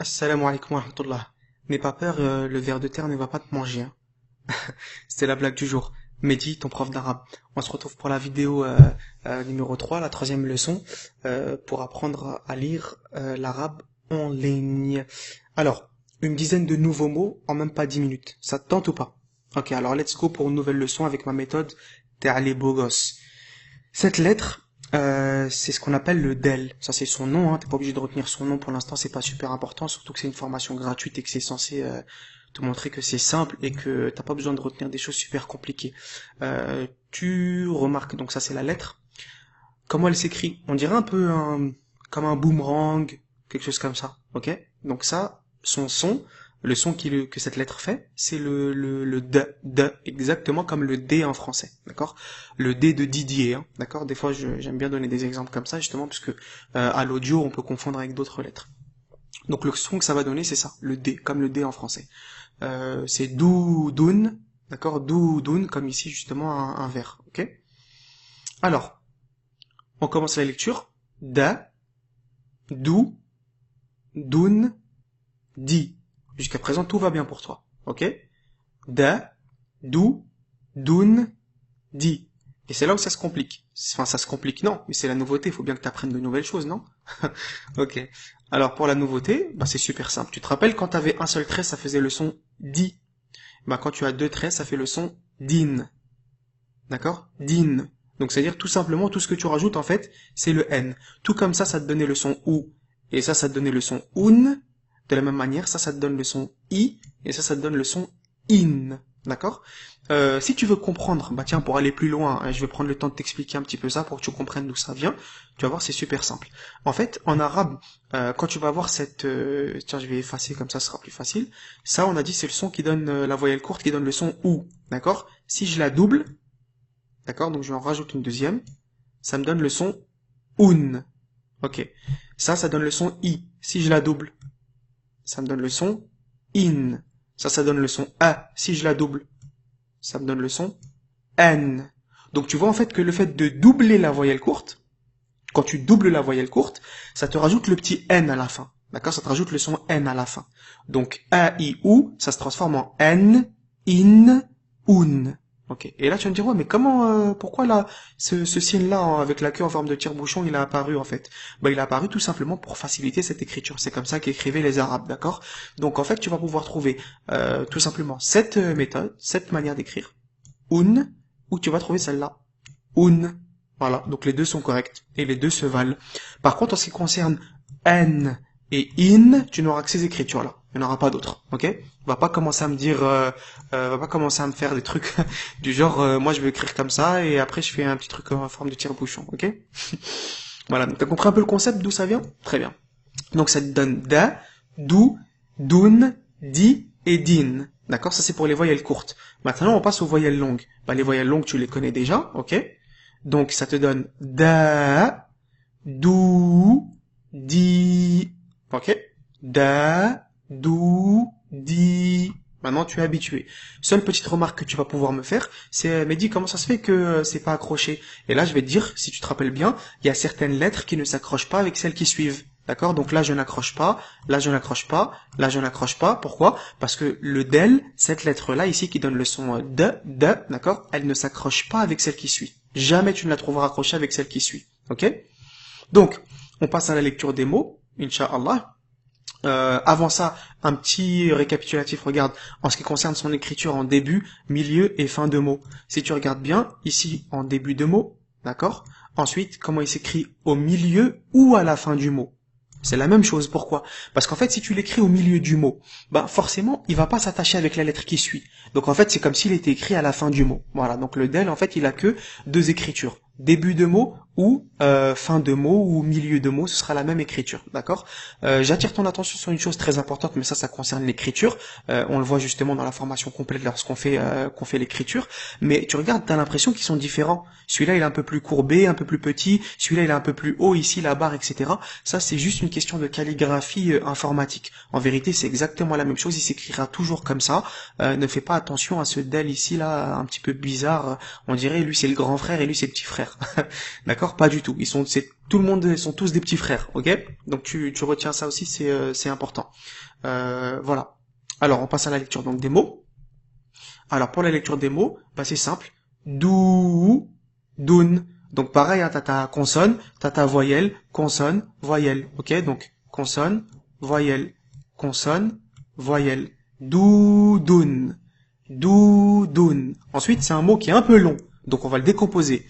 Assalamu alaikum wa rahmatullah. N'aie pas peur, le ver de terre ne va pas te manger, hein. C'était la blague du jour. Mehdi, ton prof d'arabe. On se retrouve pour la vidéo numéro 3, la troisième leçon, pour apprendre à lire l'arabe en ligne. Alors, une dizaine de nouveaux mots en même pas 10 minutes. Ça te tente ou pas? Ok, alors let's go pour une nouvelle leçon avec ma méthode T'es beau gosse. Cette lettre, c'est ce qu'on appelle le DEL. Ça, c'est son nom, hein. T'es pas obligé de retenir son nom pour l'instant, c'est pas super important, surtout que c'est une formation gratuite et que c'est censé te montrer que c'est simple et que t'as pas besoin de retenir des choses super compliquées. Tu remarques, donc ça c'est la lettre. Comment elle s'écrit? On dirait un peu comme un boomerang, quelque chose comme ça, ok? Donc ça, le son que cette lettre fait, c'est le D, exactement comme le D en français, d'accord? Le D de Didier, hein, d'accord? Des fois, j'aime bien donner des exemples comme ça, justement, parce que à l'audio, on peut confondre avec d'autres lettres. Donc le son que ça va donner, c'est ça, le D, comme le D en français. C'est doudoun, d'accord? Doudoun, comme ici, justement, un vers, ok? Alors, on commence la lecture. Da, dou, doun, di. Jusqu'à présent, tout va bien pour toi. Ok? Da, dou, doun, di. Et c'est là où ça se complique. Enfin, ça se complique, non, mais c'est la nouveauté. Il faut bien que tu apprennes de nouvelles choses, non? Ok. Alors, pour la nouveauté, bah, c'est super simple. Tu te rappelles, quand tu avais un seul trait, ça faisait le son di. Bah, quand tu as deux traits, ça fait le son din. D'accord? Din. Donc, c'est-à-dire tout simplement, tout ce que tu rajoutes, en fait, c'est le N. Tout comme ça te donnait le son OU. Et ça te donnait le son UN. De la même manière, ça te donne le son I. Et ça te donne le son IN. D'accord? Si tu veux comprendre, bah tiens, pour aller plus loin, hein, je vais prendre le temps de t'expliquer un petit peu ça pour que tu comprennes d'où ça vient. Tu vas voir, c'est super simple. En fait, en arabe, quand tu vas voir cette... tiens, je vais effacer comme ça, ce sera plus facile. Ça, on a dit, c'est le son qui donne la voyelle courte, qui donne le son OU. D'accord? Si je la double, d'accord, donc je vais en rajouter une deuxième, ça me donne le son UN. Ok. Ça donne le son I. Si je la double, ça me donne le son IN. Ça donne le son A. Si je la double, ça me donne le son N. Donc tu vois en fait que le fait de doubler la voyelle courte, quand tu doubles la voyelle courte, ça te rajoute le petit N à la fin. D'accord? Ça te rajoute le son N à la fin. Donc A, I, OU, ça se transforme en N, IN, UN. Ok. Et là, tu vas me dire, ouais, mais pourquoi là, ce signe-là, avec la queue en forme de tire-bouchon, il a apparu, en fait? Bah, il a apparu tout simplement pour faciliter cette écriture. C'est comme ça qu'écrivaient les Arabes, d'accord? Donc, en fait, tu vas pouvoir trouver, tout simplement cette méthode, cette manière d'écrire, un, ou tu vas trouver celle-là, un. Voilà. Donc, les deux sont corrects. Et les deux se valent. Par contre, en ce qui concerne N et in, tu n'auras que ces écritures-là. Il n'y en aura pas d'autres, ok? Va pas commencer à me dire, va pas commencer à me faire des trucs du genre, moi je vais écrire comme ça et après je fais un petit truc en forme de tire-bouchon, ok? Voilà, donc t'as compris un peu le concept d'où ça vient? Très bien. Donc ça te donne da, dou, doun, di et din. D'accord? Ça c'est pour les voyelles courtes. Maintenant on passe aux voyelles longues. Bah, les voyelles longues tu les connais déjà, ok? Donc ça te donne da, dou, di. Ok? Da, dou, di. Maintenant, tu es habitué. Seule petite remarque que tu vas pouvoir me faire, c'est, Mehdi, comment ça se fait que c'est pas accroché? Et là, je vais te dire, si tu te rappelles bien, il y a certaines lettres qui ne s'accrochent pas avec celles qui suivent. D'accord? Donc là, je n'accroche pas, là, je n'accroche pas, là, je n'accroche pas. Pourquoi? Parce que le del, cette lettre-là, ici, qui donne le son de, d'accord? Elle ne s'accroche pas avec celle qui suit. Jamais tu ne la trouveras accrochée avec celle qui suit. Ok? Donc, on passe à la lecture des mots, Inch'Allah. Avant ça, un petit récapitulatif, regarde, en ce qui concerne son écriture en début, milieu et fin de mot. Si tu regardes bien, ici, en début de mot, d'accord? Ensuite, comment il s'écrit au milieu ou à la fin du mot. C'est la même chose, pourquoi? Parce qu'en fait, si tu l'écris au milieu du mot, ben forcément, il va pas s'attacher avec la lettre qui suit. Donc en fait, c'est comme s'il était écrit à la fin du mot. Voilà, donc le del, en fait, il a que deux écritures. Début de mot ou fin de mot ou milieu de mot, ce sera la même écriture, d'accord? J'attire ton attention sur une chose très importante, mais ça concerne l'écriture. On le voit justement dans la formation complète lorsqu'on fait l'écriture. Mais tu regardes, t'as l'impression qu'ils sont différents. Celui-là, il est un peu plus courbé, un peu plus petit. Celui-là, il est un peu plus haut ici, la barre, etc. Ça, c'est juste une question de calligraphie informatique. En vérité, c'est exactement la même chose. Il s'écrira toujours comme ça. Ne fais pas attention à ce del ici, là, un petit peu bizarre. On dirait, lui, c'est le grand frère et lui, c'est le petit frère. frères. D'accord? Pas du tout. Tout le monde, ils sont tous des petits frères. Ok? Donc tu retiens ça aussi, c'est important. Voilà. Alors on passe à la lecture donc des mots. Alors pour la lecture des mots, bah c'est simple. Dou, doun. Donc pareil, hein, t'as ta consonne, t'as ta voyelle, consonne, voyelle. Ok? Donc consonne, voyelle, consonne, voyelle. Doudoun. Doudoun. Ensuite, c'est un mot qui est un peu long. Donc on va le décomposer.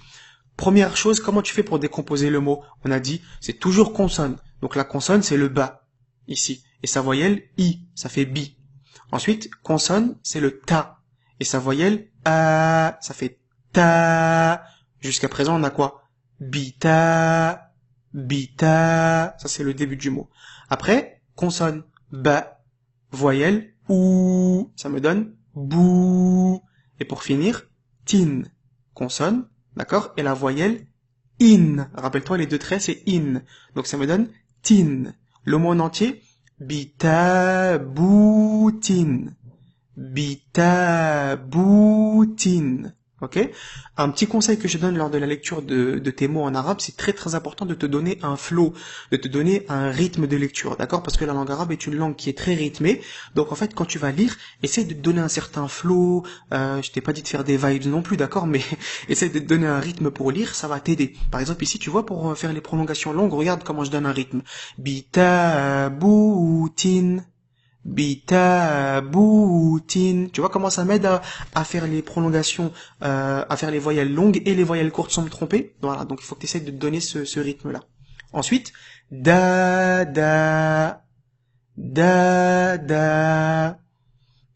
Première chose, comment tu fais pour décomposer le mot? On a dit, c'est toujours consonne. Donc la consonne, c'est le ba, ici. Et sa voyelle, i, ça fait bi. Ensuite, consonne, c'est le ta. Et sa voyelle, a, ça fait ta. Jusqu'à présent, on a quoi? Bita, bita. Ça, c'est le début du mot. Après, consonne, ba. Voyelle, ou. Ça me donne bou. Et pour finir, tin. Consonne, d'accord? Et la voyelle, in. Rappelle-toi, les deux traits, c'est in. Donc ça me donne tin. Le mot en entier, bitaboutin. Bitaboutin. Ok? Un petit conseil que je donne lors de la lecture de tes mots en arabe, c'est très très important de te donner un flow, de te donner un rythme de lecture, d'accord? Parce que la langue arabe est une langue qui est très rythmée. Donc en fait, quand tu vas lire, essaie de te donner un certain flow. Je t'ai pas dit de faire des vibes non plus, d'accord? Mais essaie de te donner un rythme pour lire, ça va t'aider. Par exemple ici, tu vois, pour faire les prolongations longues, regarde comment je donne un rythme. Bitaboutin. Bitaboutin. Tu vois comment ça m'aide à faire les prolongations, à faire les voyelles longues et les voyelles courtes sans me tromper. Voilà, donc il faut que tu essaies de te donner ce rythme-là. Ensuite, da, da, da, da.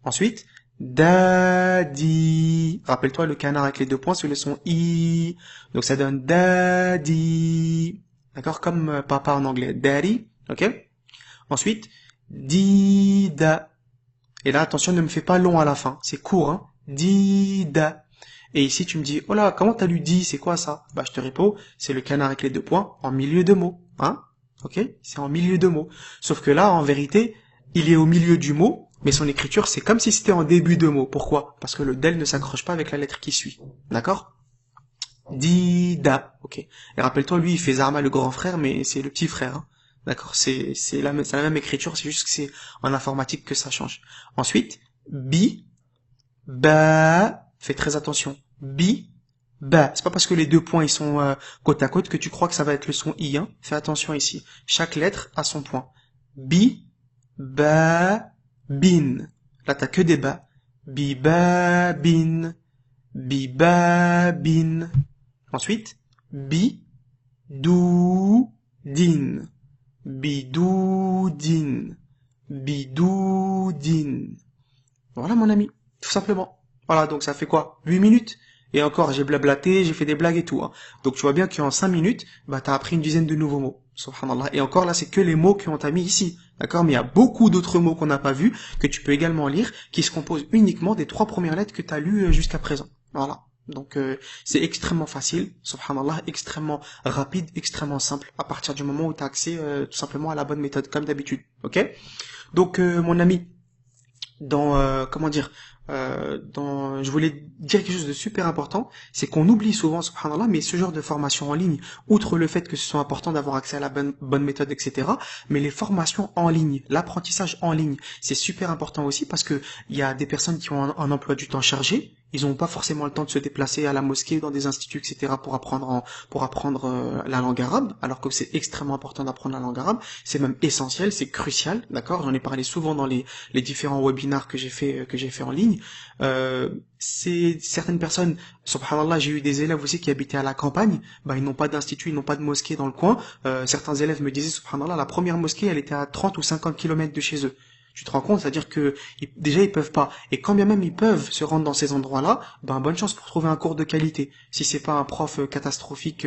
Ensuite, daddy. Rappelle-toi le canard avec les deux points, c'est le son i. Donc ça donne daddy. D'accord, comme papa en anglais. Daddy, ok? Ensuite, dida. Et là, attention, ne me fais pas long à la fin. C'est court, hein. Dida. Et ici, tu me dis, oh là, comment t'as lu dit? C'est quoi ça? Bah, je te réponds, c'est le canard avec les deux points en milieu de mots, hein. Ok? C'est en milieu de mots. Sauf que là, en vérité, il est au milieu du mot, mais son écriture, c'est comme si c'était en début de mot. Pourquoi? Parce que le del ne s'accroche pas avec la lettre qui suit. D'accord? Dida. Ok. Et rappelle-toi, lui, il fait Zarma le grand frère, mais c'est le petit frère, hein. D'accord, c'est la même écriture, c'est juste que c'est en informatique que ça change. Ensuite, bi, ba, fais très attention. Bi, ba. C'est pas parce que les deux points ils sont côte à côte que tu crois que ça va être le son i, hein. Fais attention ici. Chaque lettre a son point. Bi, ba, bin. Là t'as que des bas. Bi, ba, bin. Bi, ba, bin. Ensuite, bi, dou, din. Bidoudine. Bidoudine. Voilà mon ami, tout simplement. Voilà, donc ça fait quoi? 8 minutes? Et encore, j'ai blablaté, j'ai fait des blagues et tout, hein. Donc tu vois bien qu'en 5 minutes, bah t'as appris une dizaine de nouveaux mots. Subhanallah. Et encore là, c'est que les mots qu'on t'a mis ici. D'accord? Mais il y a beaucoup d'autres mots qu'on n'a pas vus, que tu peux également lire, qui se composent uniquement des 3 premières lettres que t'as lues jusqu'à présent. Voilà. Donc c'est extrêmement facile, subhanallah, extrêmement rapide, extrêmement simple, à partir du moment où tu as accès tout simplement à la bonne méthode, comme d'habitude. Ok? Donc mon ami, comment dire, je voulais dire quelque chose de super important, c'est qu'on oublie souvent, subhanallah, mais ce genre de formation en ligne, outre le fait que ce soit important d'avoir accès à la bonne méthode, etc., mais les formations en ligne, l'apprentissage en ligne, c'est super important aussi parce que il y a des personnes qui ont un emploi du temps chargé, ils n'ont pas forcément le temps de se déplacer à la mosquée, dans des instituts, etc., pour apprendre la langue arabe, alors que c'est extrêmement important d'apprendre la langue arabe, c'est même essentiel, c'est crucial, d'accord? J'en ai parlé souvent dans les différents webinars que j'ai fait en ligne. C'est certaines personnes, subhanallah, j'ai eu des élèves aussi qui habitaient à la campagne, bah ils n'ont pas d'institut, ils n'ont pas de mosquée dans le coin. Certains élèves me disaient, subhanallah, la première mosquée, elle était à 30 ou 50 kilomètres de chez eux. Tu te rends compte, c'est-à-dire que déjà ils peuvent pas. Et quand bien même ils peuvent se rendre dans ces endroits-là, ben bonne chance pour trouver un cours de qualité. Si c'est pas un prof catastrophique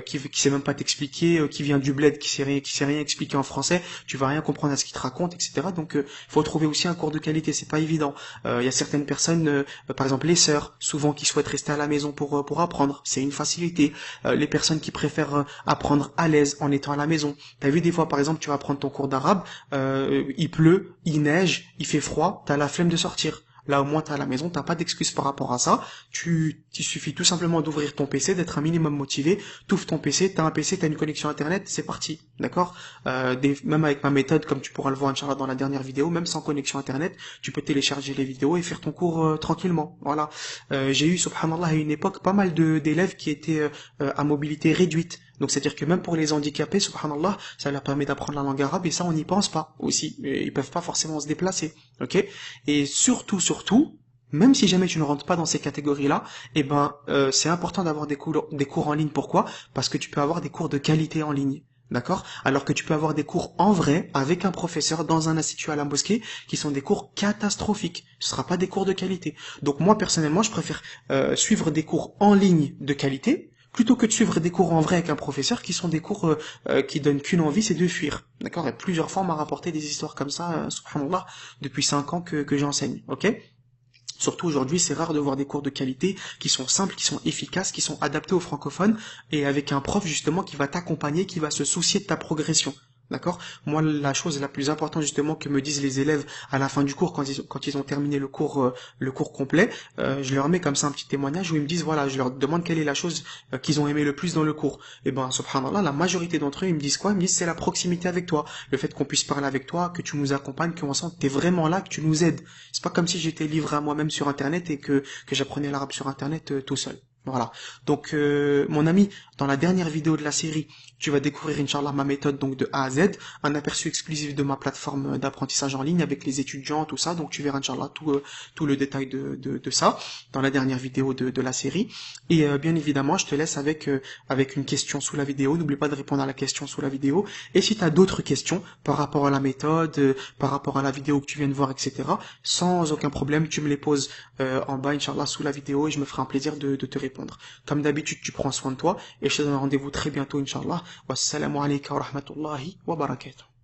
qui sait même pas t'expliquer, qui vient du bled, qui sait rien expliquer en français, tu vas rien comprendre à ce qu'il te raconte, etc. Donc faut trouver aussi un cours de qualité, c'est pas évident. Il y a certaines personnes, par exemple les sœurs, souvent qui souhaitent rester à la maison pour apprendre, c'est une facilité. Les personnes qui préfèrent apprendre à l'aise en étant à la maison. T'as vu des fois par exemple tu vas prendre ton cours d'arabe, il pleut, il neige, il fait froid, t'as la flemme de sortir. Là, au moins, t'es à la maison, t'as pas d'excuse par rapport à ça. Il suffit tout simplement d'ouvrir ton PC, d'être un minimum motivé. T'ouvres ton PC, t'as un PC, t'as une connexion Internet, c'est parti. D'accord? Même avec ma méthode, comme tu pourras le voir, Inch'Allah, dans la dernière vidéo, même sans connexion Internet, tu peux télécharger les vidéos et faire ton cours tranquillement. Voilà. J'ai eu, subhanallah, à une époque, pas mal d'élèves qui étaient à mobilité réduite. Donc c'est-à-dire que même pour les handicapés, subhanallah, ça leur permet d'apprendre la langue arabe et ça on n'y pense pas aussi. Ils peuvent pas forcément se déplacer, ok? Et surtout, même si jamais tu ne rentres pas dans ces catégories-là, c'est important d'avoir des cours en ligne. Pourquoi? Parce que tu peux avoir des cours de qualité en ligne. D'accord? Alors que tu peux avoir des cours en vrai avec un professeur dans un institut à la mosquée qui sont des cours catastrophiques. Ce sera pas des cours de qualité. Donc moi personnellement, je préfère suivre des cours en ligne de qualité plutôt que de suivre des cours en vrai avec un professeur qui sont des cours qui donnent qu'une envie, c'est de fuir. D'accord? Et plusieurs fois on m'a rapporté des histoires comme ça, subhanallah, depuis 5 ans que j'enseigne. Ok? Surtout aujourd'hui, c'est rare de voir des cours de qualité qui sont simples, qui sont efficaces, qui sont adaptés aux francophones et avec un prof justement qui va t'accompagner, qui va se soucier de ta progression. D'accord? Moi, la chose la plus importante justement que me disent les élèves à la fin du cours quand ils ont terminé le cours complet, je leur mets comme ça un petit témoignage où ils me disent voilà, je leur demande quelle est la chose qu'ils ont aimé le plus dans le cours. Et ben, subhanallah, la majorité d'entre eux, ils me disent quoi? Ils me disent c'est la proximité avec toi, le fait qu'on puisse parler avec toi, que tu nous accompagnes, qu'on sent que t'es vraiment là, que tu nous aides. C'est pas comme si j'étais livré à moi-même sur Internet et que j'apprenais l'arabe sur Internet tout seul. Voilà. Donc, mon ami, dans la dernière vidéo de la série, tu vas découvrir, Inch'Allah, ma méthode donc de A à Z, un aperçu exclusif de ma plateforme d'apprentissage en ligne avec les étudiants, tout ça. Donc, tu verras, Inch'Allah, tout le détail de ça dans la dernière vidéo de la série. Et bien évidemment, je te laisse avec une question sous la vidéo. N'oublie pas de répondre à la question sous la vidéo. Et si tu as d'autres questions par rapport à la méthode, par rapport à la vidéo que tu viens de voir, etc., sans aucun problème, tu me les poses en bas, Inch'Allah, sous la vidéo et je me ferai un plaisir de te répondre. Comme d'habitude, tu prends soin de toi et je te donne rendez-vous très bientôt, Inch'Allah. Wassalamu alaikum wa rahmatullahi wa barakatuh.